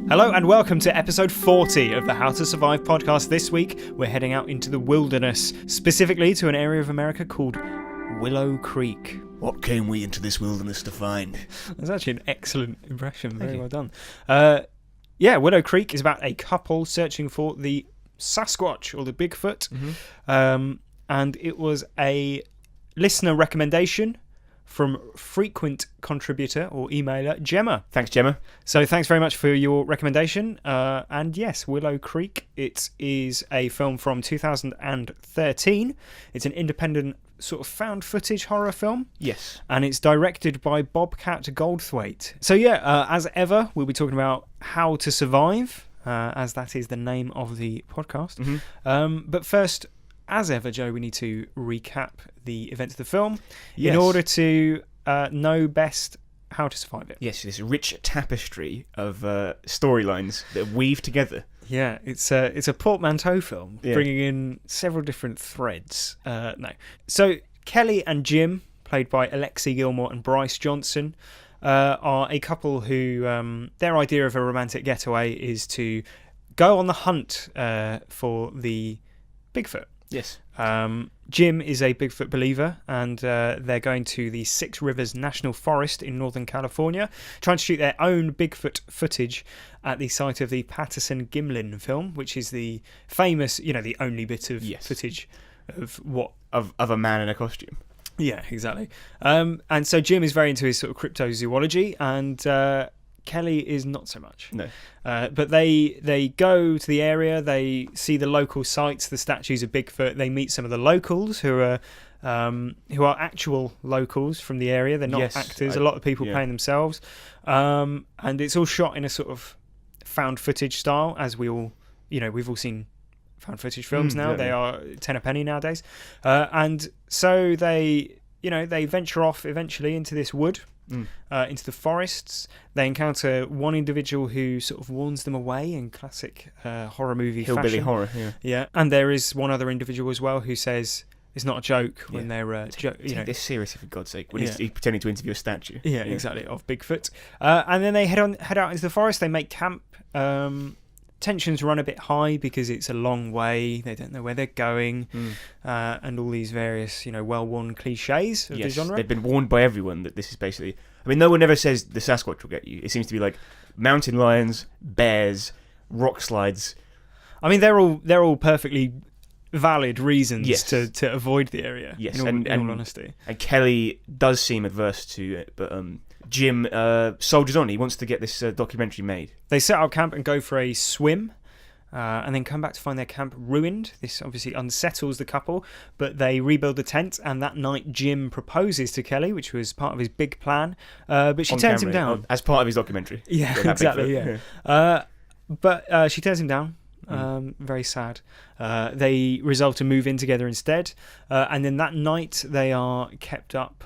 Hello and welcome to episode 40 of the How to Survive podcast. This week we're heading out into the wilderness, specifically to an area of America called Willow Creek. What came we into this wilderness to find? That's actually an excellent impression. Very well done. Willow Creek is about a couple searching for the Sasquatch or the Bigfoot. And it was a listener recommendation from frequent contributor or emailer Gemma. Thanks, Gemma. So thanks very much for your recommendation. And yes, Willow Creek, it is a film from 2013. It's an independent sort of found footage horror film. Yes. And it's directed by Bobcat Goldthwait. So yeah, as ever, we'll be talking about How to Survive, as that is the name of the podcast. But first, as ever, Joe, we need to recap the events of the film in order to know best how to survive it. Yes, this rich tapestry of storylines that weave together. Yeah, it's a portmanteau film, bringing in several different threads. So Kelly and Jim, played by Alexi Gilmore and Bryce Johnson, are a couple who their idea of a romantic getaway is to go on the hunt for the Bigfoot. Yes. Jim is a Bigfoot believer, and they're going to the Six Rivers National Forest in Northern California, trying to shoot their own Bigfoot footage at the site of the Patterson-Gimlin film, which is the famous, the only bit of footage of what... Of a man in a costume. Yeah, exactly. And so Jim is very into his sort of cryptozoology, and Kelly is not so much. No. But they go to the area, they see the local sites, the statues of Bigfoot, they meet some of the locals who are actual locals from the area. They're not actors, a lot of people playing themselves. And it's all shot in a sort of found footage style, as we all, we've all seen found footage films now. Exactly. They are 10 a penny nowadays. And so they venture off eventually into this wood. Into the forests. They encounter one individual who sort of warns them away in classic horror movie Hillbilly fashion. horror, yeah. And there is one other individual as well who says it's not a joke when they're take this seriously, for God's sake, when he's pretending to interview a statue. Yeah, exactly, of Bigfoot. And then they head out into the forest. They make camp. Tensions run a bit high because it's a long way. They don't know where they're going, and all these various, well-worn cliches of the genre. They've been warned by everyone that this is basically... I mean, no one ever says the Sasquatch will get you. It seems to be like mountain lions, bears, rock slides. I mean, they're all perfectly valid reasons to avoid the area. Yes, in all honesty. And Kelly does seem adverse to it, but Jim soldiers on. He wants to get this documentary made. They set up camp and go for a swim, and then come back to find their camp ruined. This obviously unsettles the couple, but they rebuild the tent, and that night Jim proposes to Kelly, which was part of his big plan, but she turns him down. As part of his documentary. Yeah, exactly, but she turns him down. Very sad. They resolve to move in together instead, and then that night they are kept up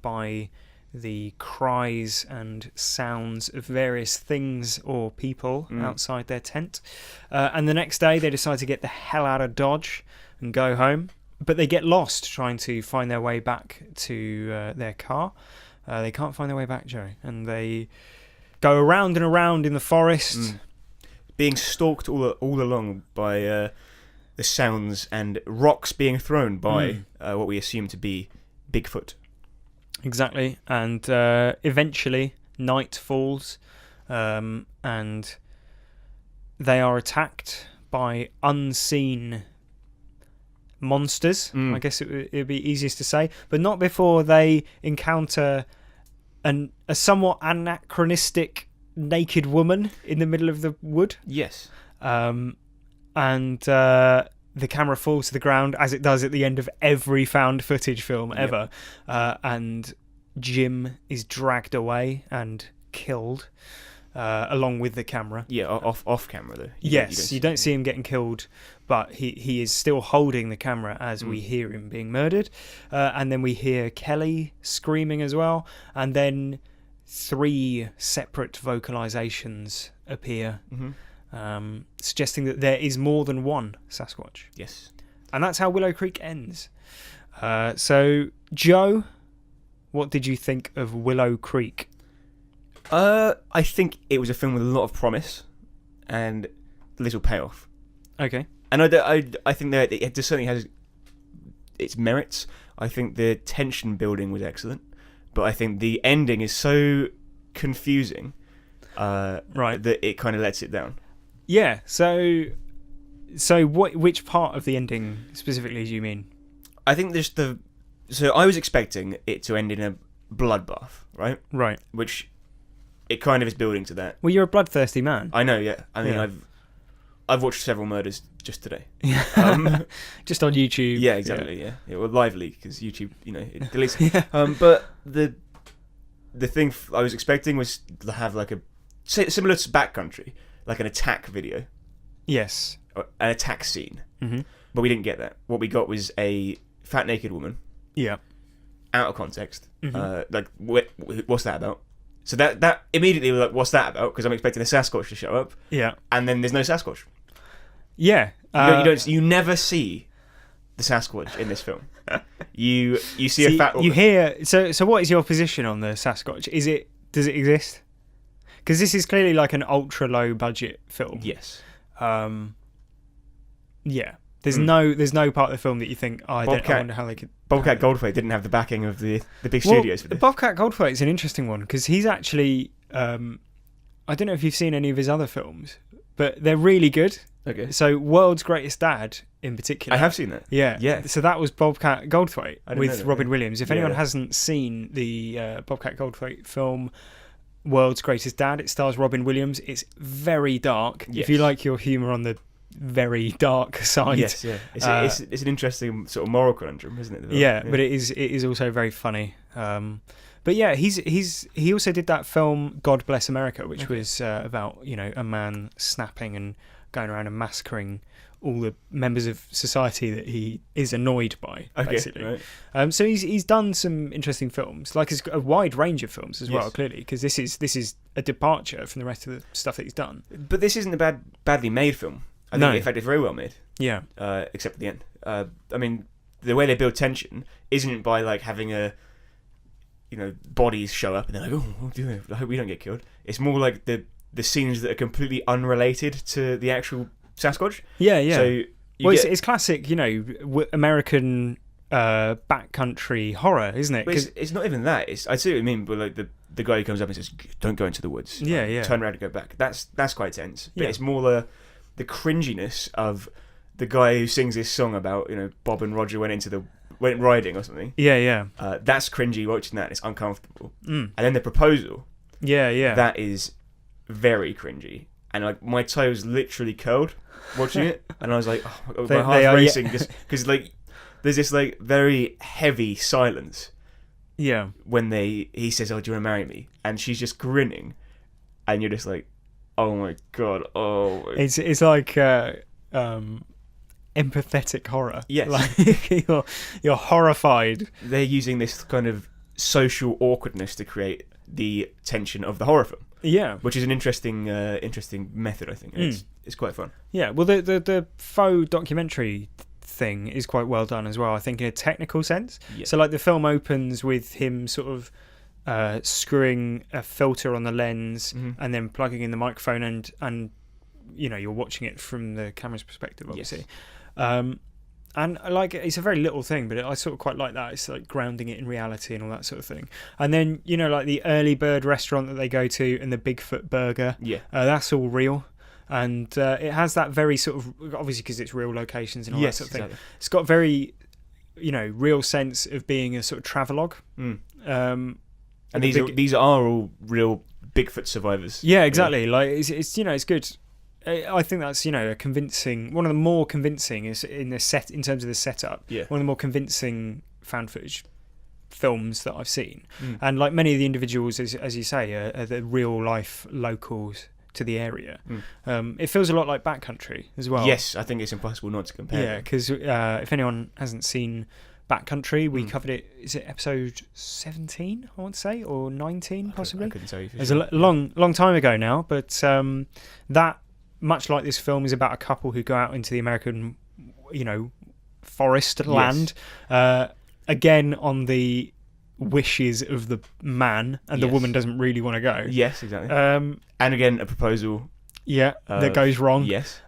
by the cries and sounds of various things or people outside their tent. And the next day they decide to get the hell out of Dodge and go home, but they get lost trying to find their way back to their car. They can't find their way back, Joe, and they go around and around in the forest, being stalked all along by the sounds and rocks being thrown by what we assume to be Bigfoot. Exactly, and eventually night falls, and they are attacked by unseen monsters. I guess it would be easiest to say, but not before they encounter a somewhat anachronistic naked woman in the middle of the wood. Yes. And the camera falls to the ground, as it does at the end of every found footage film ever. And Jim is dragged away and killed, along with the camera. Yeah, off camera though. You don't see him getting killed, but he is still holding the camera as we hear him being murdered. And then we hear Kelly screaming as well. And then 3 separate vocalizations appear, suggesting that there is more than one Sasquatch. Yes. And that's how Willow Creek ends. So, Joe, what did you think of Willow Creek? I think it was a film with a lot of promise and little payoff. Okay. And I think that it certainly has its merits. I think the tension building was excellent, but I think the ending is so confusing that it kind of lets it down. Yeah. So which part of the ending specifically do you mean? I think so I was expecting it to end in a bloodbath, right? Right. Which it kind of is building to that. Well, you're a bloodthirsty man. I know, yeah. I mean, Yeah. I've watched several murders just today. Just on YouTube. Yeah, exactly. Yeah, well, lively because YouTube, it deletes. Yeah. But the thing I was expecting was to have like similar to Backcountry, like an attack video, Yes. or an attack scene. Mm-hmm. But we didn't get that. What we got was a fat naked woman, Yeah. out of context. Mm-hmm. Like, what's that about? So that immediately was like, what's that about? Because I'm expecting a Sasquatch to show up, Yeah. and then there's no Sasquatch. Yeah. You never see the Sasquatch in this film. You see a fat woman. You hear. So what is your position on the Sasquatch? Does it exist? Because this is clearly like an ultra low budget film. Yes. Yeah. There's no part of the film that you think, I wonder how they could. Bobcat Goldthwait didn't have the backing of the big studios for this. Bobcat Goldthwait is an interesting one because he's actually. I don't know if you've seen any of his other films, but they're really good. Okay. So World's Greatest Dad in particular. I have seen that. Yeah. Yeah. So that was Bobcat Goldthwait with that, Robin yeah. Williams. If Yeah. anyone hasn't seen the Bobcat Goldthwait film World's Greatest Dad, it stars Robin Williams. It's very dark. Yes. If you like your humour on the very dark side. Yes, yeah. It's an interesting sort of moral conundrum, isn't it? Yeah, but it is also very funny. But yeah, he also did that film God Bless America, which was about a man snapping and going around and massacring all the members of society that he is annoyed by, basically. Right. So he's done some interesting films, like a wide range of films as well, clearly, because this is a departure from the rest of the stuff that he's done. But this isn't a badly made film. I think, in fact, it's very well made. Yeah. Except at the end. I mean, the way they build tension isn't by like having bodies show up and they're like, oh, I hope we don't get killed. It's more like the scenes that are completely unrelated to the actual Sasquatch. Yeah, yeah. So it's classic, American backcountry horror, isn't it? But it's not even that. I see what you mean, but like the guy who comes up and says, "Don't go into the woods." Yeah, yeah. Turn around and go back. That's quite tense. But it's more the cringiness of the guy who sings this song about Bob and Roger went riding or something. Yeah, yeah. That's cringy watching that. It's uncomfortable. And then the proposal. Yeah, yeah. That is very cringy. And like my toes literally curled watching it, and I was like, oh my God, my heart's racing just because like there's this like very heavy silence. Yeah. When he says, "Oh, do you want to marry me?" and she's just grinning, and you're just like, oh my God, It's like empathetic horror. Yes. Like you're horrified. They're using this kind of social awkwardness to create the tension of the horror film. Yeah, which is an interesting method, I think. It's quite fun. Yeah, well, the faux documentary thing is quite well done as well, I think, in a technical sense. Yeah. So, like, the film opens with him sort of screwing a filter on the lens and then plugging in the microphone, and you're watching it from the camera's perspective, obviously. Yes. And like, it's a very little thing, but I sort of quite like that. It's like grounding it in reality and all that sort of thing. And then like the Early Bird restaurant that they go to and the Bigfoot burger. Yeah, that's all real, and it has that very sort of, obviously because it's real locations and all that sort of thing. Exactly. It's got very real sense of being a sort of travelogue. And these are all real Bigfoot survivors. Yeah, exactly. Like it's it's good. I think that's a convincing, one of the more convincing is in terms of the setup. Yeah. One of the more convincing found footage films that I've seen, and like many of the individuals, as you say, are the real life locals to the area. It feels a lot like Backcountry as well. Yes, I think it's impossible not to compare. Yeah, because if anyone hasn't seen Backcountry, we covered it. Is it episode 17? I want to say, or 19 possibly. I couldn't tell you. It was a long time ago now, but that. Much like this film is about a couple who go out into the American, forest land, again on the wishes of the man, and the Yes. woman doesn't really want to go. Yes, exactly. And again, a proposal. Yeah, that goes wrong. Yes.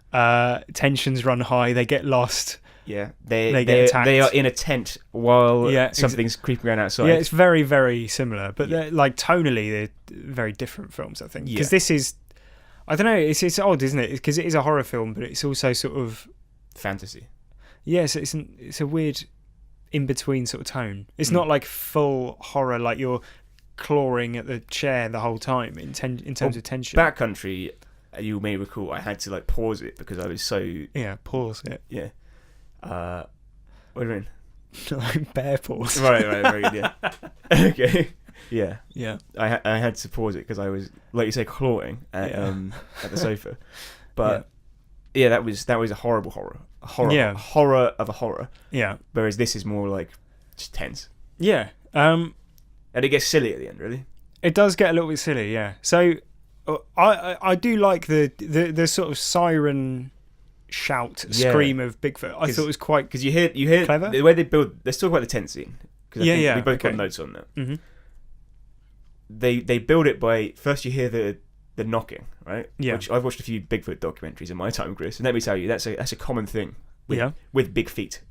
Tensions run high. They get lost. Yeah, They get attacked. they are in a tent while something's creeping around outside. Yeah, it's very, very similar, but they're, like tonally, they're very different films, I think. Because this is, I don't know, it's odd, isn't it? Because it is a horror film, but it's also sort of fantasy. Yeah, so it's a weird in between sort of tone. It's not like full horror, like you're clawing at the chair the whole time in terms of tension. Backcountry, you may recall, I had to like pause it because I was so pause it. Yeah. What do you mean? Like bear pause. Right, very good. Yeah. Okay. Yeah. Yeah. I had to pause it because I was, like you say, clawing at the sofa. But that was a horrible horror of a horror. Yeah. Whereas this is more like just tense. Yeah. And it gets silly at the end, really. It does get a little bit silly, yeah. So I do like the sort of siren scream of Bigfoot. I thought it was quite because you hear clever. The way they build. Let's talk about the tent scene. Yeah. We both got notes on that. Mm-hmm. They build it by first you hear the knocking, right? Yeah. Which I've watched a few Bigfoot documentaries in my time, Chris, and let me tell you, that's a common thing. With big feet.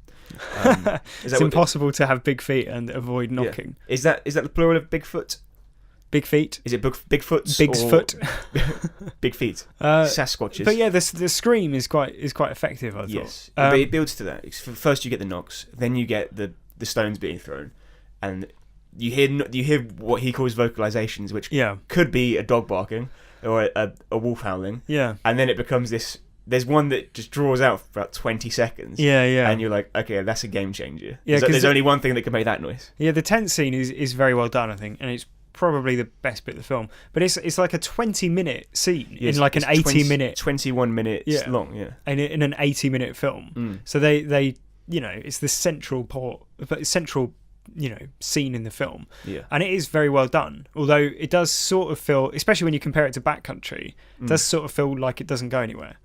It's impossible to have big feet and avoid knocking. Yeah. Is that the plural of Bigfoot? Big feet. Is it Bigfoots? Bigfoot. Big feet. Sasquatches. But yeah, the scream is quite effective, I thought. Yes. But it builds to that. First you get the knocks, then you get the stones being thrown, and you hear what he calls vocalizations, which could be a dog barking or a wolf howling. Yeah. And then it becomes this. There's one that just draws out for about 20 seconds. Yeah. And you're like, okay, that's a game changer. Yeah, there's only one thing that can make that noise. Yeah, the tent scene is very well done, I think, and it's probably the best bit of the film. But it's like a 20-minute scene in like an 80-minute... 21 minutes long, yeah. In an 80-minute film. So they it's the central scene in the film. Yeah. And it is very well done. Although it does sort of feel, especially when you compare it to Backcountry, it does sort of feel like it doesn't go anywhere.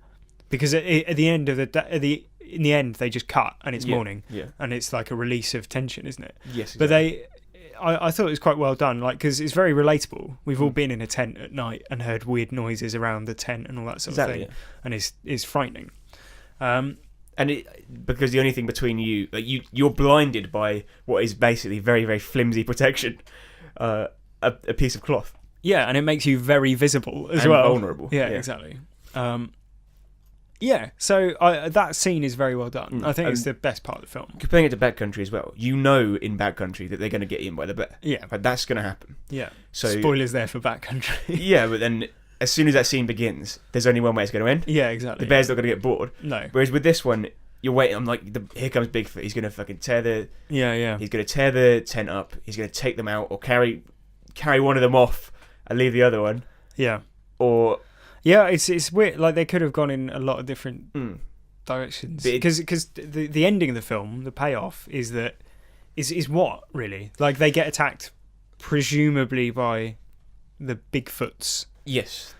Because at the end of in the end they just cut and it's morning. Yeah. And it's like a release of tension, isn't it? Yes. Exactly. But I thought it was quite well done, like because it's very relatable. We've all been in a tent at night and heard weird noises around the tent and all that sort of thing, and it's frightening. And because the only thing between you, like you're blinded by what is basically very, very flimsy protection, a piece of cloth. Yeah, and it makes you very visible as and well. Vulnerable. Yeah, exactly. So that scene is very well done. I think it's the best part of the film. Comparing it to Backcountry as well, in Backcountry that they're going to get eaten by the bear. Yeah. But that's going to happen. Yeah. So spoilers there for Backcountry. Yeah, but then as soon as that scene begins, there's only one way it's going to end. Yeah, exactly. The bear's not going to get bored. No. Whereas with this one, you're waiting. I'm like, here comes Bigfoot. He's going to fucking tear the... Yeah. He's going to tear the tent up. He's going to take them out or carry one of them off and leave the other one. Yeah. Or... Yeah, it's weird. Like, they could have gone in a lot of different directions. Because the ending of the film, the payoff, is that... Is what, really? Like, they get attacked, presumably by the Bigfoots. Yes.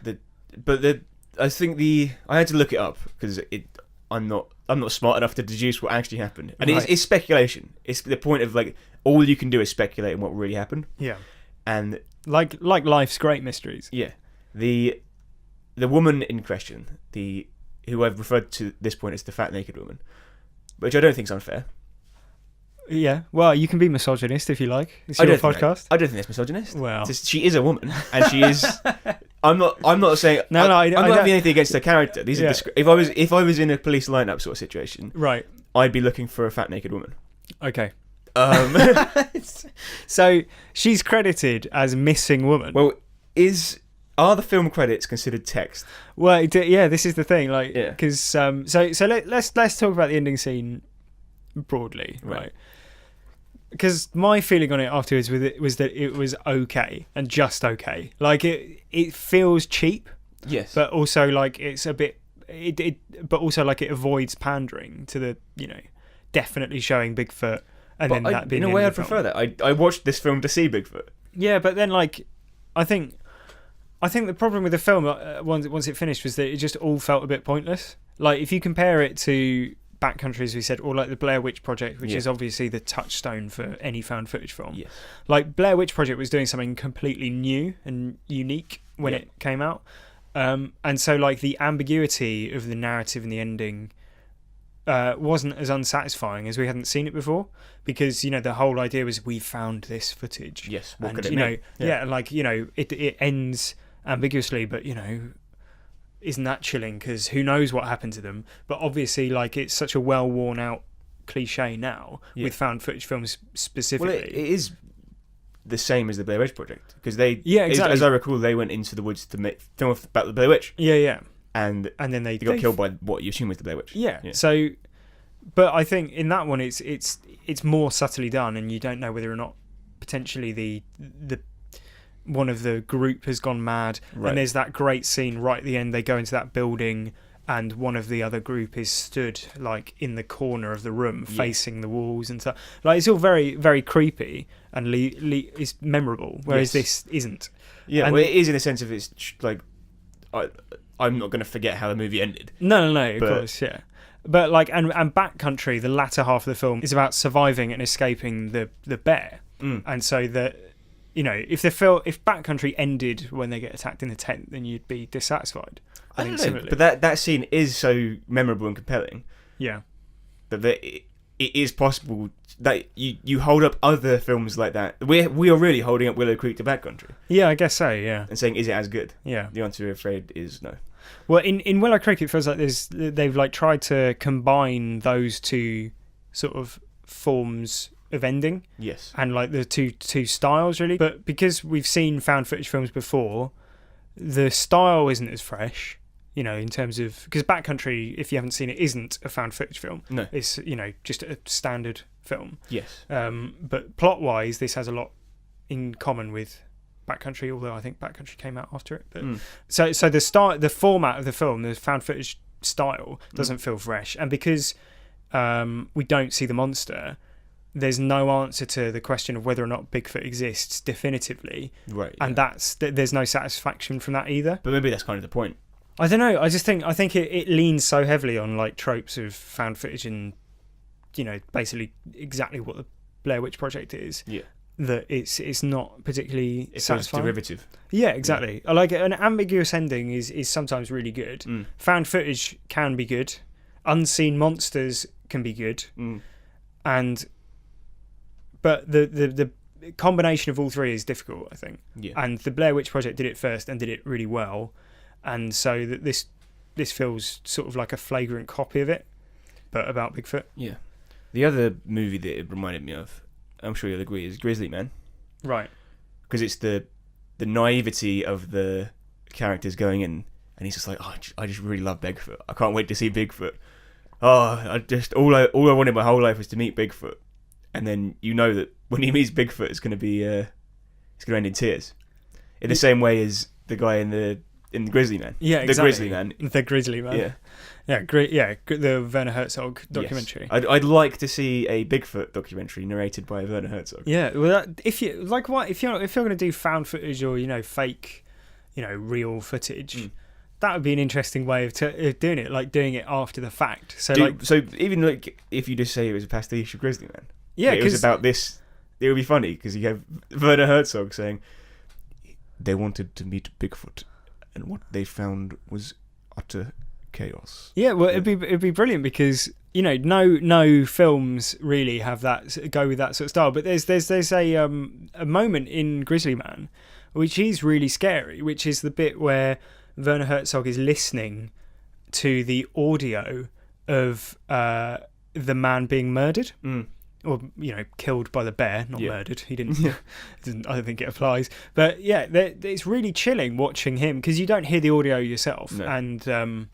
I think I had to look it up, because I'm not smart enough to deduce what actually happened. And it's speculation. It's the point of, like, all you can do is speculate on what really happened. Yeah. And... Like life's great mysteries. Yeah. The woman in question, who I've referred to at this point as the fat naked woman, which I don't think is unfair. Yeah, well, you can be misogynist if you like. It's your podcast. I don't think that's misogynist. Well, she is a woman, and she is. I'm not saying. I'm not having anything against her character. These are if I was in a police lineup sort of situation, right, I'd be looking for a fat naked woman. Okay. So she's credited as missing woman. Well, are the film credits considered text? Well, this is the thing. Like, because so let's talk about the ending scene broadly, right? Because my feeling on it afterwards was that it was okay and just okay. Like it feels cheap, yes, but also like it's a bit. But also like it avoids pandering to the definitely showing Bigfoot, and then that being in a way I'd prefer that. I watched this film to see Bigfoot. Yeah, but then like I think the problem with the film once it finished was that it just all felt a bit pointless. Like if you compare it to Backcountry, as we said, or like the Blair Witch Project, which is obviously the touchstone for any found footage film. Yes. Like Blair Witch Project was doing something completely new and unique when it came out. And so like the ambiguity of the narrative and the ending wasn't as unsatisfying as we hadn't seen it before, because the whole idea was we found this footage. Yes. What could it mean? Like it ends ambiguously, but isn't that chilling? Because who knows what happened to them? But obviously, like it's such a well worn out cliche now with found footage films specifically. Well, it is the same as the Blair Witch Project, because they exactly. as I recall, they went into the woods to film about the Blair Witch. And then they got killed by what you assume was the Blair Witch. So, but I think in that one it's more subtly done, and you don't know whether or not potentially the one of the group has gone mad. And there's that great scene right at the end. They go into that building, and one of the other group is stood like in the corner of the room, facing the walls and stuff. Like it's all very, very creepy and it's memorable. Whereas this isn't. Yeah, and well, it is in a sense of it's like I'm not going to forget how the movie ended. No, of course, yeah. But like, and Backcountry, the latter half of the film is about surviving and escaping the bear. And so that, if Backcountry ended when they get attacked in the tent, then you'd be dissatisfied. I don't know, but that scene is so memorable and compelling. Yeah. That it is possible that you hold up other films like that. We are really holding up Willow Creek to Backcountry. Yeah, I guess so, yeah. And saying, is it as good? Yeah. The answer, I'm afraid, is no. Well, in Willow Creek, it feels like they've like tried to combine those two sort of forms of ending. Yes. And like the two styles, really. But because we've seen found footage films before, the style isn't as fresh. In terms of, because Backcountry, if you haven't seen it, isn't a found footage film. No. It's, just a standard film. Yes. But plot-wise, this has a lot in common with Backcountry, although I think Backcountry came out after it. But so the format of the film, the found footage style, doesn't feel fresh. And because we don't see the monster, there's no answer to the question of whether or not Bigfoot exists definitively. Right. And there's no satisfaction from that either. But maybe that's kind of the point. I don't know. I think it leans so heavily on like tropes of found footage and basically exactly what the Blair Witch Project is. Yeah. That it's not particularly satisfying. Derivative. Yeah, exactly. Yeah. Like an ambiguous ending is sometimes really good. Found footage can be good. Unseen monsters can be good. But the combination of all three is difficult, I think. Yeah. And the Blair Witch Project did it first and did it really well. And so that this feels sort of like a flagrant copy of it, but about Bigfoot. Yeah. The other movie that it reminded me of, I'm sure you'll agree, is Grizzly Man. Right. Because it's the naivety of the characters going in, and he's just like, I just really love Bigfoot. I can't wait to see Bigfoot. All I wanted my whole life was to meet Bigfoot. And then that when he meets Bigfoot, it's going to end in tears. In the same way as the guy in the Grizzly Man. Yeah, exactly. The Grizzly Man. Yeah. Yeah, great. Yeah, the Werner Herzog documentary. Yes. I'd like to see a Bigfoot documentary narrated by Werner Herzog. Yeah, well, if you're going to do found footage or fake, real footage, that would be an interesting way of doing it, like doing it after the fact. So even like if you just say it was a pastiche of Grizzly Man, yeah, it was about this. It would be funny because you have Werner Herzog saying they wanted to meet Bigfoot, and what they found was utter chaos. Yeah, well, it'd be brilliant because no films really have go with that sort of style. But there's a moment in Grizzly Man which is really scary, which is the bit where Werner Herzog is listening to the audio of the man being murdered. Or killed by the bear, not murdered. He didn't. I don't think it applies. But yeah, it's really chilling watching him because you don't hear the audio yourself, and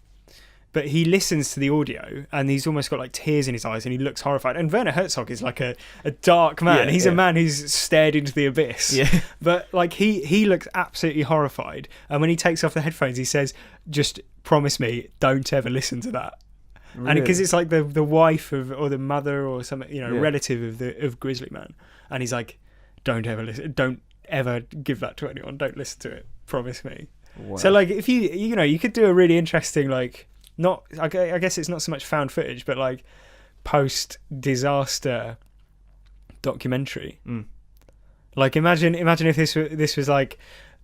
but he listens to the audio and he's almost got like tears in his eyes and he looks horrified. And Werner Herzog is like a dark man. He's a man who's stared into the abyss. Yeah. But like he looks absolutely horrified. And when he takes off the headphones, he says, "Just promise me, don't ever listen to that." Really? And because it's like the wife or the mother or some relative of Grizzly Man, and he's like, don't ever give that to anyone. Don't listen to it. Promise me. Wow. So like if you could do a really interesting like not. I guess it's not so much found footage, but like post-disaster documentary. Like imagine if this was like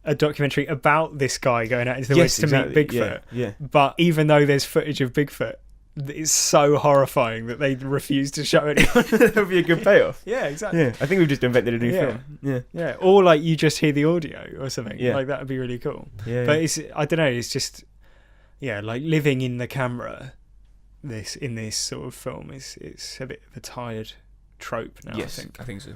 a documentary about this guy going out into the woods to meet Bigfoot. Yeah. But even though there's footage of Bigfoot, it's so horrifying that they refuse to show anyone. That would be a good payoff. Yeah, exactly. Yeah, I think we've just invented a new film. Yeah. Or like you just hear the audio or something. Yeah. Like that would be really cool. Yeah. But it's, I don't know, it's just, like living in the camera in this sort of film it's a bit of a tired trope now, yes, I think so.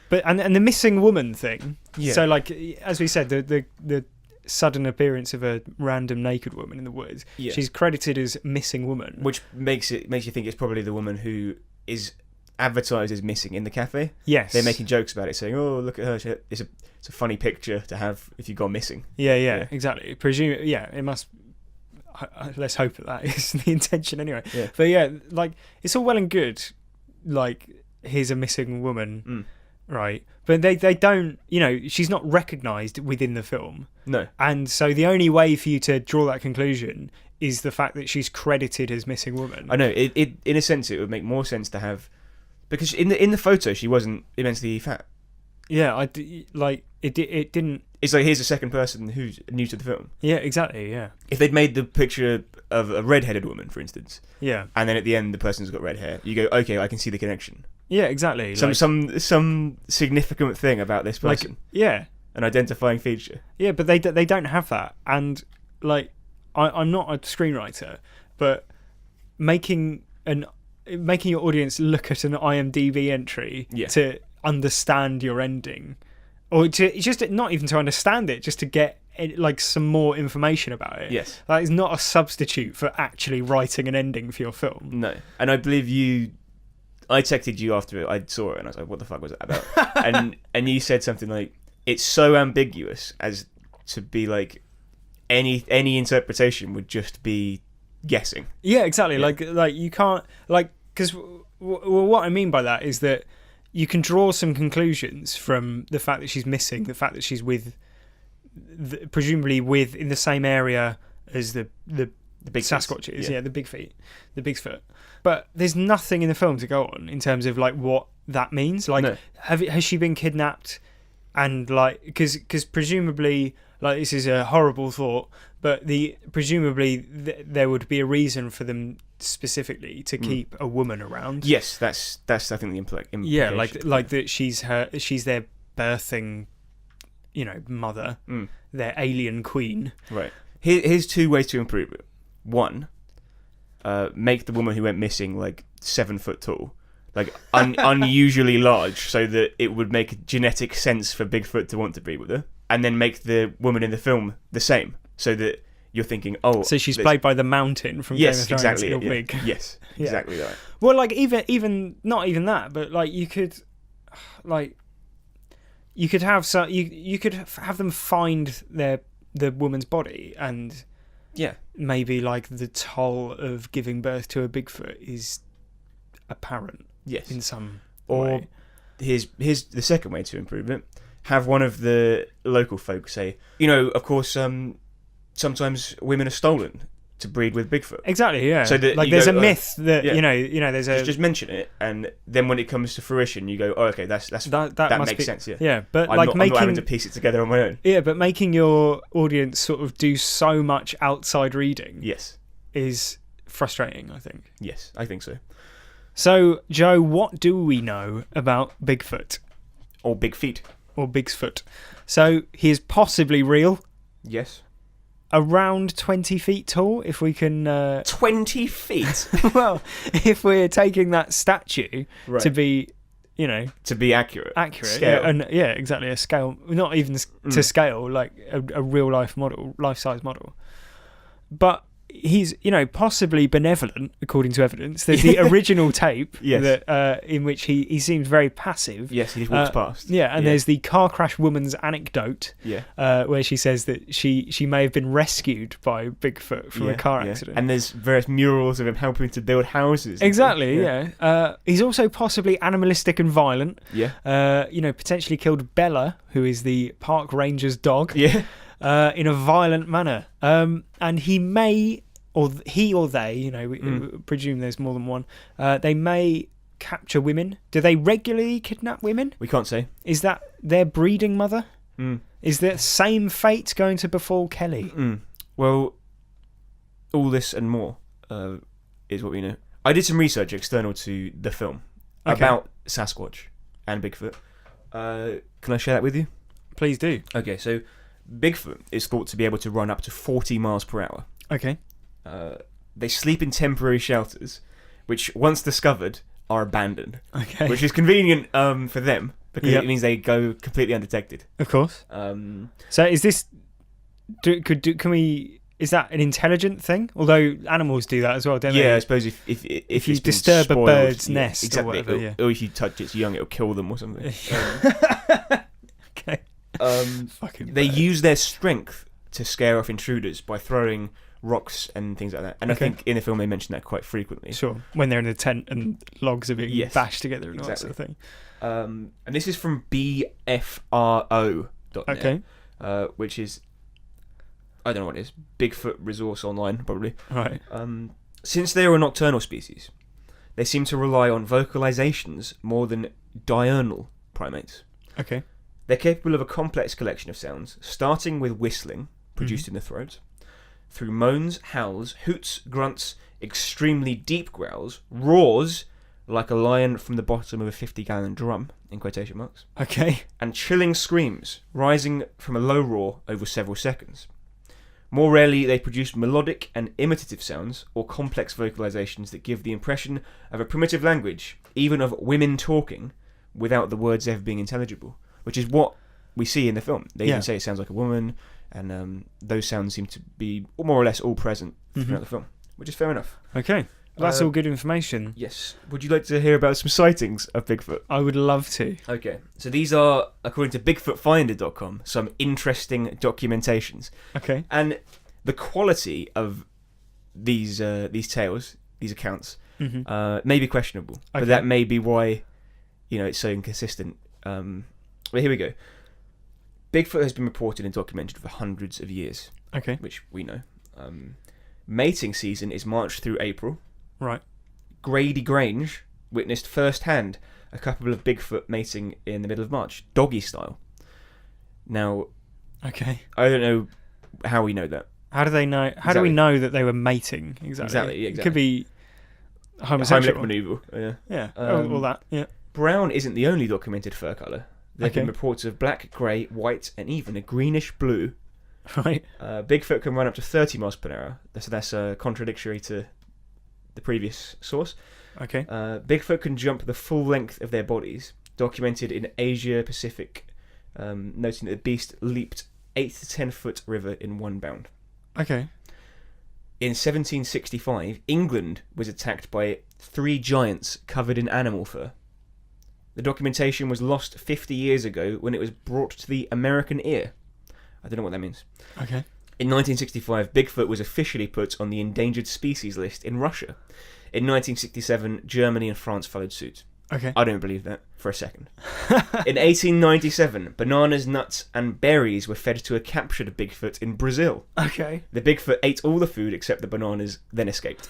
But and the missing woman thing. Yeah. So like as we said, the sudden appearance of a random naked woman in the woods. Yeah. She's credited as missing woman, which makes you think it's probably the woman who is advertised as missing in the cafe. Yes. They're making jokes about it, saying, "Oh, look at her. It's a funny picture to have if you go missing." Yeah, exactly. It must. Let's hope that is the intention anyway. Yeah. But like it's all well and good. Like here's a missing woman. Right, but they don't, she's not recognised within the film. No. And so the only way for you to draw that conclusion is the fact that she's credited as missing woman. I know, it in a sense it would make more sense to have, because in the photo she wasn't immensely fat. Yeah, it didn't. It's like, here's a second person who's new to the film. Yeah, exactly, yeah. If they'd made the picture of a red-headed woman, for instance, yeah, and then at the end the person's got red hair, you go, okay, I can see the connection. Yeah, exactly. Some significant thing about this person. Like, yeah. An identifying feature. Yeah, but they don't have that. And, like, I'm not a screenwriter, but making your audience look at an IMDb entry to understand your ending, or to just not even to understand it, just to get like some more information about it. Yes. That is not a substitute for actually writing an ending for your film. No. And I believe I texted you after I saw it and I was like, what the fuck was that about? and you said something like, it's so ambiguous as to be like any interpretation would just be guessing. Yeah, exactly. Yeah. Like you can't, like, because what I mean by that is that you can draw some conclusions from the fact that she's missing, the fact that she's presumably in the same area as the big Sasquatch is, the Bigfoot. But there's nothing in the film to go on in terms of like what that means. Like, no. Has she been kidnapped? And like, because presumably, like, this is a horrible thought, but presumably there would be a reason for them specifically to keep a woman around. Yes, that's I think the implication. Yeah, like that she's their birthing, mother, their alien queen. Right. Here's two ways to improve it. One, make the woman who went missing like 7 foot tall, like unusually large, so that it would make genetic sense for Bigfoot to want to breed with her, and then make the woman in the film the same, so that you're thinking, so she's played by the Mountain from Game of Thrones. Exactly. Wig. Yes, exactly that. Well, like even not even that, but like you could have you could have them find the woman's body, and maybe like the toll of giving birth to a Bigfoot is apparent. Yes, in some or way. Here's the second way to improve it. Have one of the local folk say, of course, sometimes women are stolen to breed with Bigfoot. Exactly, yeah. So that there's a myth that there's a just mention it, and then when it comes to fruition, you go, oh, okay, that makes sense. Yeah, but I'm not having to piece it together on my own. Yeah, but making your audience sort of do so much outside reading, is frustrating, I think. Yes, I think so. So, Joe, what do we know about Bigfoot? Or Big Feet. Or Bigfoot. So, he is possibly real. Yes. Around 20 feet tall, if we can... 20 feet? Well, if we're taking that statue to be, to be accurate. Scale. Yeah, exactly, a scale. Not even to scale, like a real-life model, life-size model. But he's, possibly benevolent, according to evidence. There's the original tape that in which he seems very passive. Yes, he just walks past. Yeah, and there's the car crash woman's anecdote where she says that she may have been rescued by Bigfoot from a car accident. And there's various murals of him helping to build houses. Exactly, he's also possibly animalistic and violent. Yeah. Potentially killed Bella, who is the park ranger's dog. Yeah. In a violent manner. And he may or he or they, we presume there's more than one, they may capture women. Do they regularly kidnap women? We can't say. Is that their breeding mother? Is the same fate going to befall Kelly? Well, all this and more is what we know. I did some research external to the film about Sasquatch and Bigfoot. Can I share that with you? Please do. Okay, so Bigfoot is thought to be able to run up to 40 miles per hour. Okay. They sleep in temporary shelters, which once discovered are abandoned. Okay. Which is convenient for them because it means they go completely undetected. Of course. So is this? Can we? Is that an intelligent thing? Although animals do that as well, don't they? Yeah, I suppose if you it's been disturb spoiled, a bird's nest exactly, or whatever, or if you touch its young, it'll kill them or something. Okay. They use their strength to scare off intruders by throwing rocks and things like that. And I think in the film they mention that quite frequently. Sure. When they're in a tent and logs are being bashed together and all that sort of thing. And this is from BFRO.net, okay. Which is, I don't know what it is, Bigfoot Resource Online, probably. Right. Since they are a nocturnal species, they seem to rely on vocalizations more than diurnal primates. Okay. They're capable of a complex collection of sounds, starting with whistling, produced in the throat, through moans, howls, hoots, grunts, extremely deep growls, roars, like a lion from the bottom of a 50-gallon drum, in quotation marks. Okay. And chilling screams, rising from a low roar over several seconds. More rarely, they produce melodic and imitative sounds, or complex vocalizations that give the impression of a primitive language, even of women talking, without the words ever being intelligible, which is what we see in the film. They even say it sounds like a woman, and those sounds seem to be more or less all present throughout the film, which is fair enough. Okay. That's all good information. Yes. Would you like to hear about some sightings of Bigfoot? I would love to. Okay. So these are, according to BigfootFinder.com, some interesting documentations. Okay. And the quality of these tales, these accounts, may be questionable. Okay. But that may be why, it's so inconsistent. But here we go. Bigfoot has been reported and documented for hundreds of years. Okay. Which we know. Mating season is March through April. Right. Grady Grange witnessed firsthand a couple of Bigfoot mating in the middle of March, doggy style. Now, okay, I don't know how we know that. How do they know? How do we know that they were mating? Exactly. It could be homosexual. Heimlich maneuver. Yeah. All that. Yeah. Brown isn't the only documented fur colour. There have been reports of black, grey, white, and even a greenish blue. Right. Bigfoot can run up to 30 miles per hour. So that's contradictory to the previous source. Okay. Bigfoot can jump the full length of their bodies, documented in Asia Pacific, noting that the beast leaped 8 to 10 foot river in one bound. Okay. In 1765, England was attacked by 3 giants covered in animal fur. The documentation was lost 50 years ago when it was brought to the American ear. I don't know what that means. Okay. In 1965, Bigfoot was officially put on the endangered species list in Russia. In 1967, Germany and France followed suit. Okay. I don't believe that for a second. In 1897, bananas, nuts, and berries were fed to a captured Bigfoot in Brazil. Okay. The Bigfoot ate all the food except the bananas, then escaped.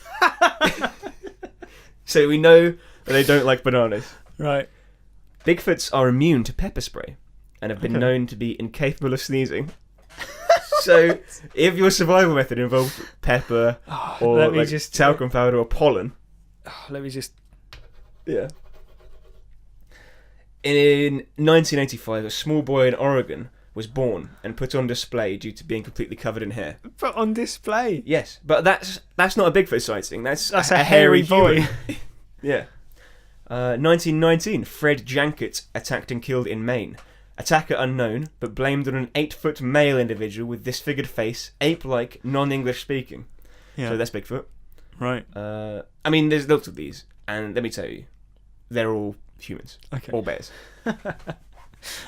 So we know that they don't like bananas. Right. Bigfoots are immune to pepper spray and have been known to be incapable of sneezing. So, if your survival method involved pepper or talcum powder or pollen... let me just... Yeah. In 1985, a small boy in Oregon was born and put on display due to being completely covered in hair. Put on display? Yes, but that's not a Bigfoot sighting. That's a hairy boy. Yeah. 1919, Fred Jankett attacked and killed in Maine. Attacker unknown, but blamed on an 8-foot male individual with disfigured face, ape-like, non-English speaking. Yeah. So that's Bigfoot. Right. I mean, there's lots of these, and let me tell you, they're all humans. Okay. All bears.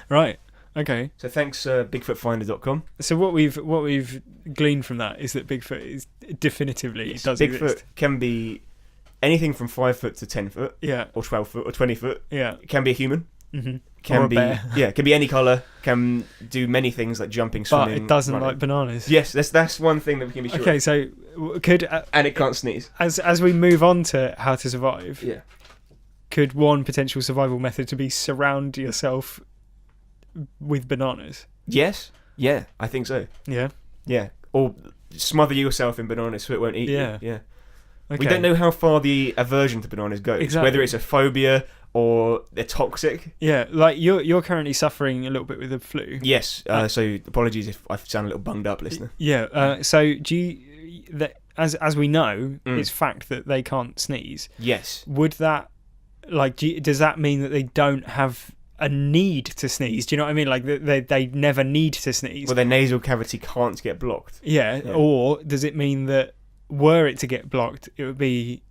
Right. Okay. So thanks, BigfootFinder.com. So what we've gleaned from that is that Bigfoot is definitively does Bigfoot exist. Can be anything from 5 foot to 10 foot. Yeah. Or 12 foot or 20 foot. Yeah. It can be a human. can be any colour, can do many things like jumping, swimming. But it doesn't running. like bananas. Yes, that's one thing that we can be sure. Okay, so could and it can't sneeze. As we move on to how to survive. Yeah. Could one potential survival method to be surround yourself with bananas? Yes. Yeah, I think so. Yeah. Yeah. Or smother yourself in bananas so it won't eat you. Yeah. Okay. We don't know how far the aversion to bananas goes. Exactly. Whether it's a phobia or they're toxic. Yeah, like you're currently suffering a little bit with the flu. Yes. So apologies if I sound a little bunged up, listener. Yeah. So do you, as we know, it's fact that they can't sneeze. Yes. Would that does that mean that they don't have a need to sneeze? Do you know what I mean? Like they never need to sneeze. Well, their nasal cavity can't get blocked. Yeah. Or does it mean that were it to get blocked, it would be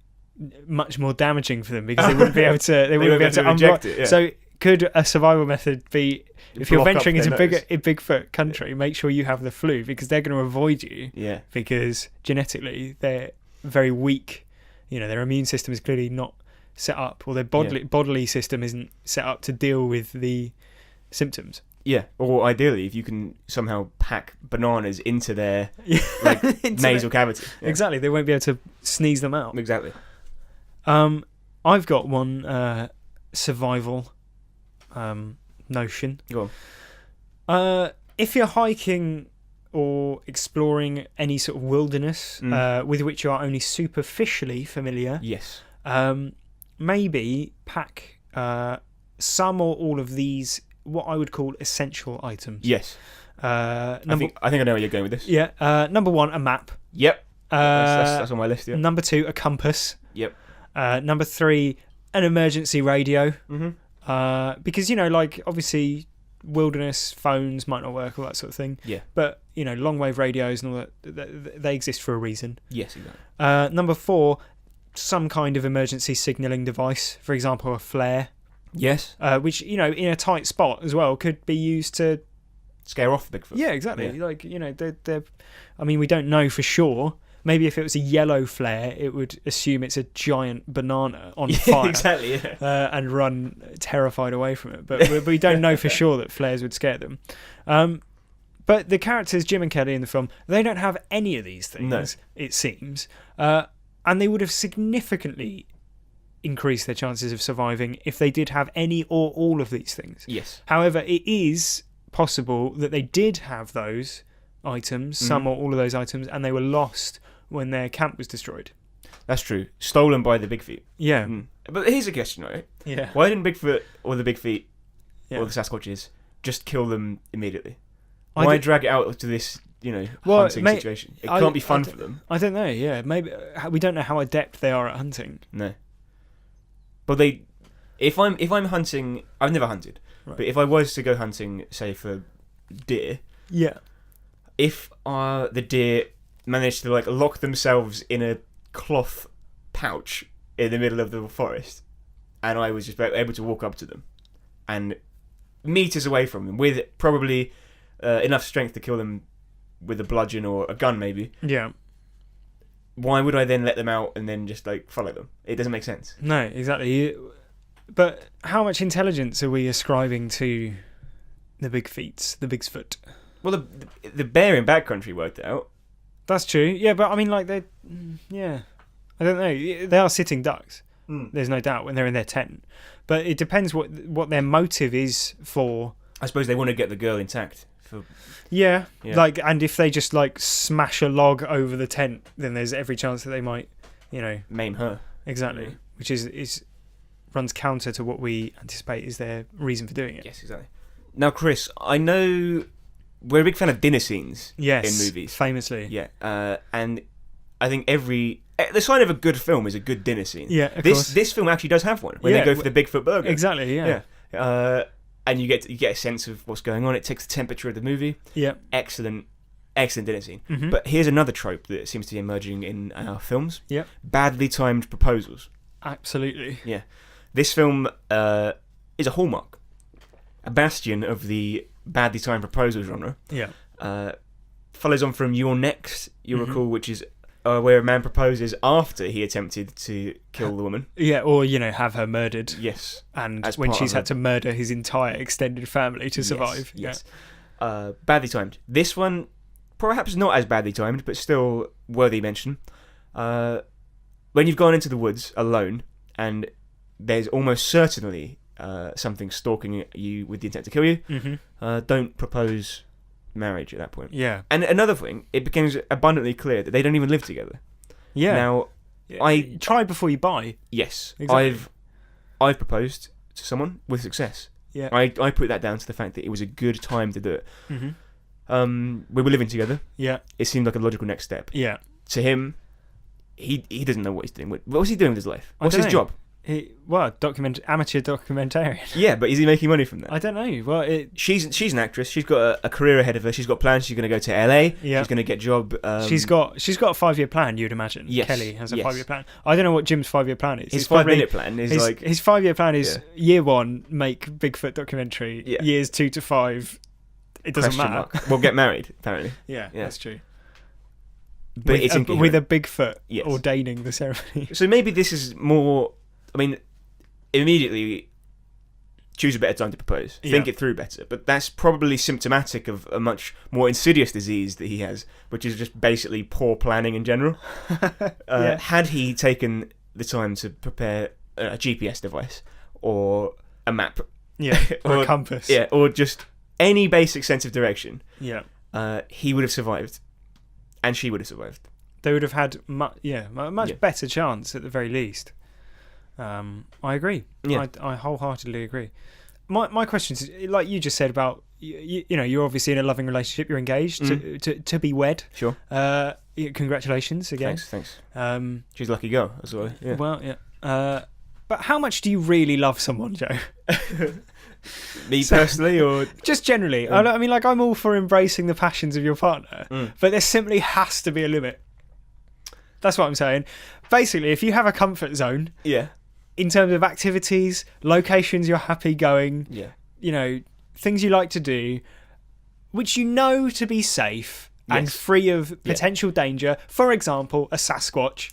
much more damaging for them because they wouldn't be able to. They wouldn't be able to reject it. Yeah. So could a survival method be if you're venturing into Bigfoot country, make sure you have the flu because they're going to avoid you. Yeah. Because genetically they're very weak. Their immune system is clearly not set up, or their bodily system isn't set up to deal with the symptoms. Yeah, or ideally, if you can somehow pack bananas into their nasal cavity. Yeah. Exactly, they won't be able to sneeze them out. Exactly. I've got one survival notion. Go on. If you're hiking or exploring any sort of wilderness with which you are only superficially familiar, yes, maybe pack some or all of these what I would call essential items. Yes. I think I know where you're going with this. Yeah. Number 1, a map. Yep. That's on my list. Yeah. Number 2, a compass. Yep. Number 3, an emergency radio. Mm-hmm. Because obviously wilderness phones might not work, all that sort of thing. Yeah. But long wave radios and all that, they exist for a reason. Yes, exactly. Number 4, some kind of emergency signalling device. For example, a flare. Yes. Which in a tight spot as well could be used to scare off Bigfoot. Yeah, exactly. Yeah. They're. I mean, we don't know for sure. Maybe if it was a yellow flare, it would assume it's a giant banana on fire. Exactly. Yeah. And run terrified away from it. But we don't know for sure that flares would scare them. But the characters Jim and Kelly in the film, they don't have any of these things. No. It seems, and they would have significantly increase their chances of surviving if they did have any or all of these things. Yes. However, it is possible that they did have those items, some or all of those items, and they were lost when their camp was destroyed. That's true. Stolen by the Big Feet. Yeah. But here's a question, right? Yeah. Why didn't Bigfoot or the Big Feet or the Sasquatches just kill them immediately? Why drag it out to this, hunting situation? It can't be fun for them. I don't know, yeah. Maybe we don't know how adept they are at hunting. No. But if I'm hunting, I've never hunted, right. But if I was to go hunting, say for deer, yeah. If the deer managed to lock themselves in a cloth pouch in the middle of the forest, and I was just able to walk up to them, and meters away from them with probably enough strength to kill them with a bludgeon or a gun, maybe. Yeah. Why would I then let them out and then just follow them? It doesn't make sense. No, exactly. But how much intelligence are we ascribing to the big feet, the Bigfoot? Well, the bear in backcountry worked it out. That's true. Yeah, but I mean, I don't know. They are sitting ducks. There's no doubt when they're in their tent. But it depends what their motive is for. I suppose they want to get the girl intact. Yeah. And if they just smash a log over the tent, then there's every chance that they might, maim her. Exactly, Yeah. Which is runs counter to what we anticipate is their reason for doing it. Yes, exactly. Now, Chris, I know we're a big fan of dinner scenes in movies. Famously. Yeah, and I think the sign of a good film is a good dinner scene. Yeah, of course. This film actually does have one when they go for the Bigfoot burger. Exactly. Yeah. And you get a sense of what's going on. It takes the temperature of the movie. Yeah. Excellent dinner scene. Mm-hmm. But here's another trope that seems to be emerging in our films. Yeah. Badly timed proposals. Absolutely. Yeah. This film is a hallmark, a bastion of the badly timed proposal genre. Yeah. Follows on from You're Next, you'll recall, which is where a man proposes after he attempted to kill the woman. Yeah, or, have her murdered. Yes. And when she's had to murder his entire extended family to survive. Yes. Badly timed. This one, perhaps not as badly timed, but still worthy mention. When you've gone into the woods alone, and there's almost certainly something stalking you with the intent to kill you, don't propose marriage at that point. Yeah. And another thing, it becomes abundantly clear that they don't even live together. Yeah. Now, I try before you buy. Yes. Exactly. I've proposed to someone with success. Yeah. I put that down to the fact that it was a good time to do it. We were living together. Yeah. It seemed like a logical next step. Yeah. To him, he doesn't know what he's doing. What was he doing with his life? What's his job? Amateur documentarian. Yeah, but is he making money from that? I don't know. Well, she's an actress. She's got a career ahead of her. She's got plans. She's going to go to LA. Yeah. She's going to get a job. She's got a 5-year plan. You'd imagine. Yes. Kelly has a 5-year plan. I don't know what Jim's 5-year plan is. His 5-minute plan is his 5-year plan is year 1 make Bigfoot documentary. Yeah. Years 2 to 5, it doesn't matter. We'll get married. Apparently. Yeah, that's true. But with a Bigfoot ordaining the ceremony. So maybe this is more. I mean, immediately choose a better time to propose. Think it through better. But that's probably symptomatic of a much more insidious disease that he has, which is just basically poor planning in general. Had he taken the time to prepare a GPS device or a map, or a compass, or just any basic sense of direction, he would have survived, and she would have survived. They would have had a much better chance at the very least. I agree. Yeah. I wholeheartedly agree. My question is, like you just said about, you're obviously in a loving relationship. You're engaged to be wed. Sure. Congratulations again. Thanks. She's a lucky girl as well. Yeah. Well, yeah. But how much do you really love someone, Joe? Me personally, or just generally? I mean, like, I'm all for embracing the passions of your partner, but there simply has to be a limit. That's what I'm saying. Basically, if you have a comfort zone, in terms of activities, locations you're happy going, things you like to do, which you know to be safe and free of potential danger. For example, a Sasquatch.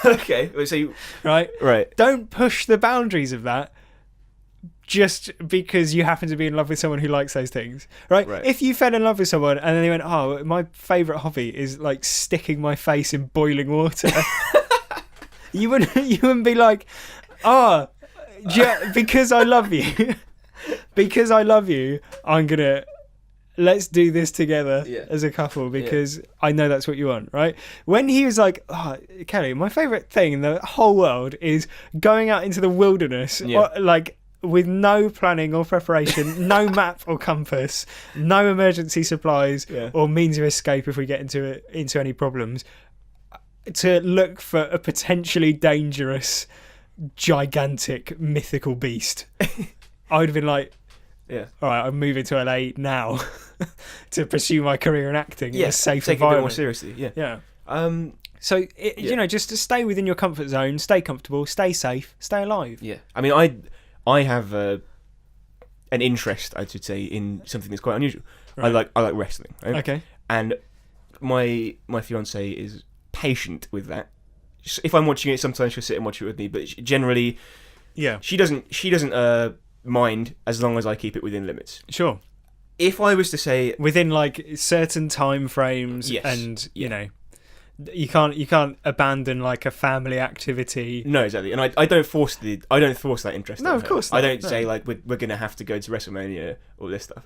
Okay, so right. Don't push the boundaries of that just because you happen to be in love with someone who likes those things, right? If you fell in love with someone and then they went, "Oh, my favourite hobby is like sticking my face in boiling water," you wouldn't be like, because I love you, let's do this together as a couple because I know that's what you want, right? When he was like, Kelly, my favourite thing in the whole world is going out into the wilderness, with no planning or preparation, no map or compass, no emergency supplies or means of escape if we get into any problems, to look for a potentially dangerous, gigantic, mythical beast. I would have been like, all right, I'm moving to LA now to pursue my career in acting in a safe take environment. Take it a bit more seriously, So, just to stay within your comfort zone, stay comfortable, stay safe, stay alive. Yeah. I mean, I have an interest, I should say, in something that's quite unusual. Right. I like wrestling. Right? Okay. And my fiance is patient with that. If I'm watching it, sometimes she'll sit and watch it with me, but generally, she doesn't mind as long as I keep it within limits. Sure. If I was to say within like certain time frames, and you can't abandon like a family activity. No, exactly. And I don't force that interest. No, of course not. I don't say like we're gonna have to go to WrestleMania, all this stuff,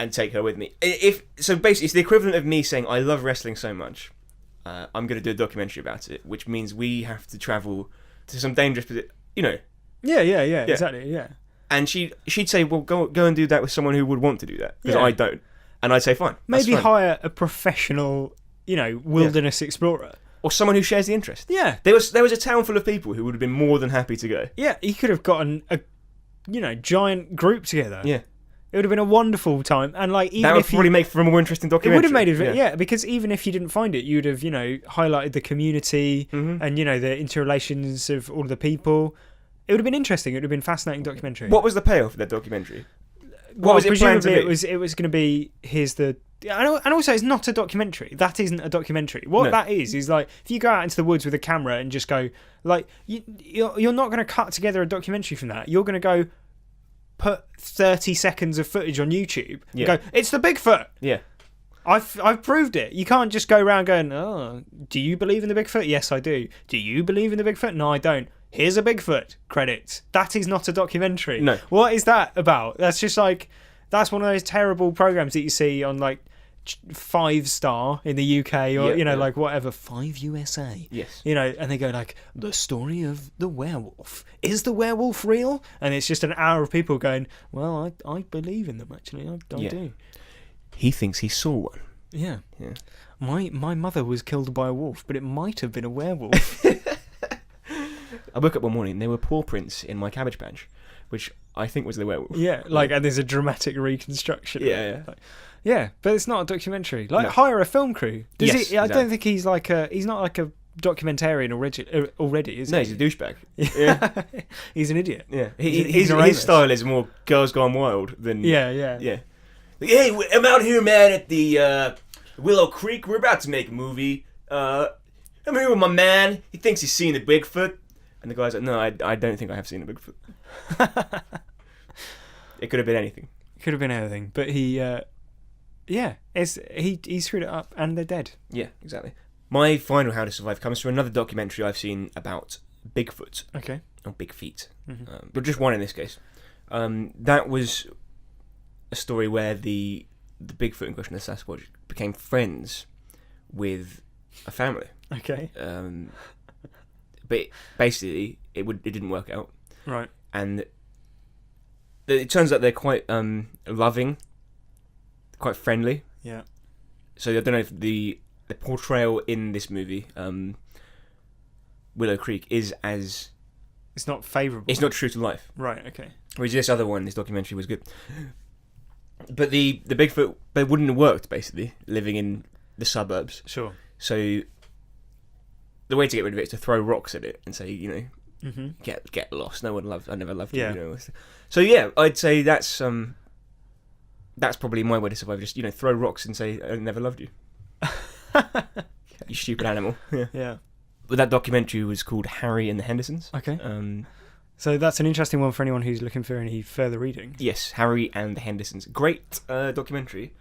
and take her with me. Basically, it's the equivalent of me saying I love wrestling so much. I'm going to do a documentary about it, which means we have to travel to some dangerous position, Yeah, exactly, yeah. And she'd say, well, go and do that with someone who would want to do that, because I don't. And I'd say, fine. Maybe hire a professional, wilderness explorer. Or someone who shares the interest. Yeah. There was a town full of people who would have been more than happy to go. Yeah, he could have gotten a, giant group together. Yeah. It would have been a wonderful time, and even that would probably make for a more interesting documentary. It would have made it, because even if you didn't find it, you'd have, highlighted the community and the interrelations of all the people. It would have been interesting. It would have been a fascinating documentary. What was the payoff of that documentary? What was it planned to be? It was going to be here's the And also, it's not a documentary. That isn't a documentary. What that is like, if you go out into the woods with a camera and just go, like, you're not going to cut together a documentary from that. You're going to go put 30 seconds of footage on YouTube and go, it's the Bigfoot. Yeah. I've proved it. You can't just go around going, oh, do you believe in the Bigfoot? Yes, I do. Do you believe in the Bigfoot? No, I don't. Here's a Bigfoot. Credits. That is not a documentary. No. What is that about? That's just like, that's one of those terrible programs that you see on like 5-star in the UK or, like whatever, 5 USA. Yes. And they go like, the story of the werewolf. Is the werewolf real? And it's just an hour of people going, well, I believe in them, actually. I do. He thinks he saw one. Yeah. My mother was killed by a wolf, but it might have been a werewolf. I woke up one morning and there were paw prints in my cabbage patch, which I think was the werewolf. Yeah, and there's a dramatic reconstruction. Yeah. But it's not a documentary. Hire a film crew. Exactly. I don't think he's not like a documentarian already, is he? No, he's a douchebag. Yeah. He's an idiot. Yeah. His style is more Girls Gone Wild than... Yeah. Hey, I'm out here, man, at the Willow Creek. We're about to make a movie. I'm here with my man. He thinks he's seen the Bigfoot. And the guy's like, no, I don't think I have seen a Bigfoot. It could have been anything. Could have been anything. But he screwed it up and they're dead. Yeah, exactly. My final How to Survive comes from another documentary I've seen about Bigfoot. Okay. Or Big Feet. Mm-hmm. But just one in this case. That was a story where the Bigfoot in question, the Sasquatch, became friends with a family. Okay. But basically, it didn't work out. Right. And it turns out they're quite loving, quite friendly. Yeah. So I don't know if the portrayal in this movie, Willow Creek, is as... It's not favourable. It's not true to life. Right, okay. Whereas this other one, this documentary, was good. But the Bigfoot, they wouldn't have worked, basically, living in the suburbs. Sure. So the way to get rid of it is to throw rocks at it and say, mm-hmm. get lost. I never loved you. Yeah. So yeah, I'd say that's probably my way to survive. Just throw rocks and say I never loved you. You stupid animal. Yeah. But that documentary was called Harry and the Hendersons. Okay. So that's an interesting one for anyone who's looking for any further reading. Yes, Harry and the Hendersons. Great documentary,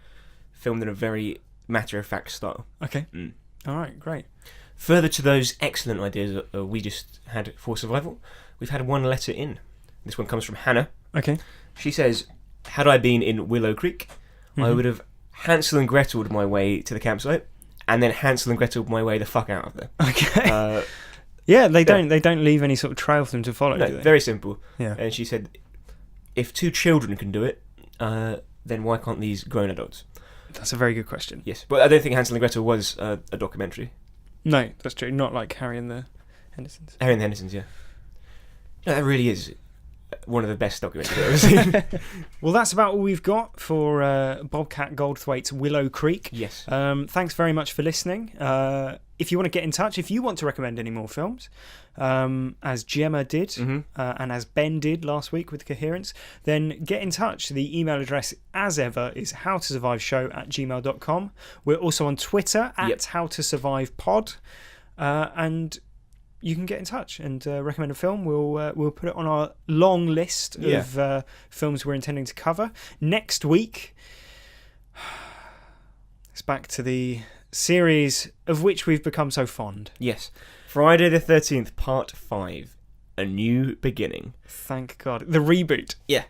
filmed in a very matter-of-fact style. Okay. All right, great. Further to those excellent ideas we just had for survival, we've had one letter in. This one comes from Hannah. Okay. She says, had I been in Willow Creek, I would have Hansel and Gretel'd my way to the campsite, and then Hansel and Gretel'd my way the fuck out of there. Okay. Yeah, they don't leave any sort of trail for them to follow, no, do they? Very simple. Yeah. And she said, if 2 children can do it, then why can't these grown adults? That's a very good question. Yes, but I don't think Hansel and Gretel was a documentary. No, that's true. Not like Harry and the Hendersons. Harry and the Hendersons, yeah. No, that really is one of the best documentaries I've ever seen. Well, that's about all we've got for Bobcat Goldthwaite's Willow Creek. Yes. Thanks very much for listening. If you want to get in touch, if you want to recommend any more films, as Gemma did, and as Ben did last week with Coherence, then get in touch. The email address, as ever, is howtosurviveshow@gmail.com. We're also on Twitter @howtosurvivepod, and you can get in touch and recommend a film. We'll put it on our long list of films we're intending to cover. Next week, it's back to the series of which we've become so fond. Yes. Friday the 13th, Part 5. A New Beginning. Thank God. The reboot. Yeah.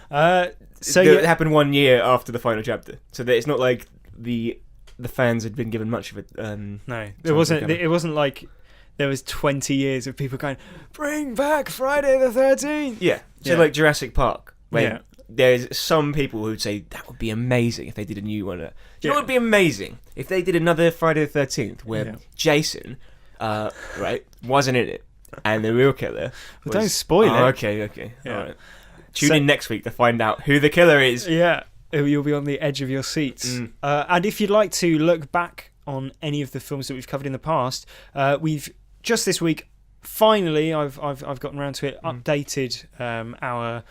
It happened 1 year after the final chapter. So that it's not like the fans had been given much of it. No. It wasn't like there was 20 years of people going, bring back Friday the 13th. Yeah. So like Jurassic Park. There's some people who'd say that would be amazing if they did a new one. You know what would be amazing? If they did another Friday the 13th where Jason, wasn't in it, and the real killer was... Don't spoil it. Okay. Yeah. All right. Tune in next week to find out who the killer is. Yeah. You'll be on the edge of your seats. And if you'd like to look back on any of the films that we've covered in the past, we've just this week, finally, I've gotten around to it, updated our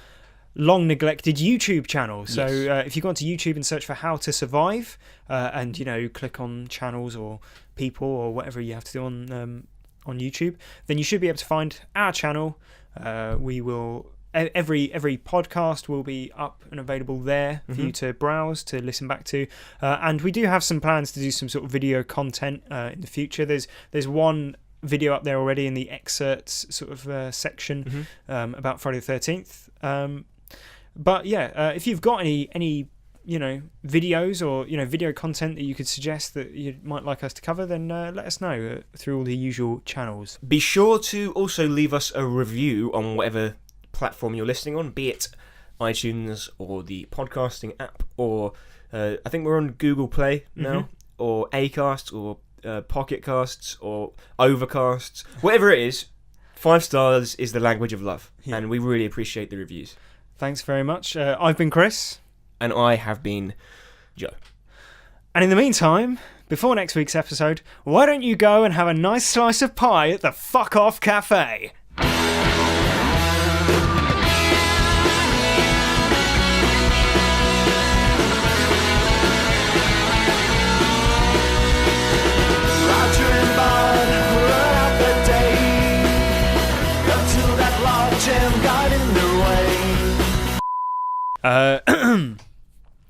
long neglected YouTube channel. So Yes. if you go onto YouTube and search for How to Survive, and click on channels or people or whatever you have to do on YouTube, then you should be able to find our channel. We will every podcast will be up and available there for you to browse, to listen back to, and we do have some plans to do some sort of video content in the future. There's one video up there already in the excerpts sort of section about Friday the 13th. But yeah, if you've got any videos or video content that you could suggest that you might like us to cover, then let us know through all the usual channels. Be sure to also leave us a review on whatever platform you're listening on, be it iTunes or the podcasting app, or I think we're on Google Play now, or Acast, or Pocket Casts, or Overcasts, whatever it is. 5 stars is the language of love, and we really appreciate the reviews. Thanks very much. I've been Chris. And I have been Joe. And in the meantime, before next week's episode, why don't you go and have a nice slice of pie at the Fuck Off Café?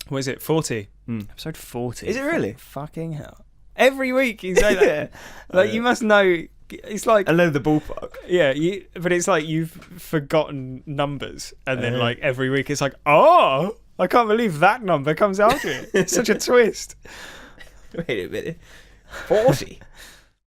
What is it? 40? Episode 40. Is it really? Fucking hell. Every week you say that. Like, you must know. It's like, I know the ballpark. Yeah, but it's like you've forgotten numbers, and then like every week it's like, oh, I can't believe that number comes after it. It's such a twist. Wait a minute. 40?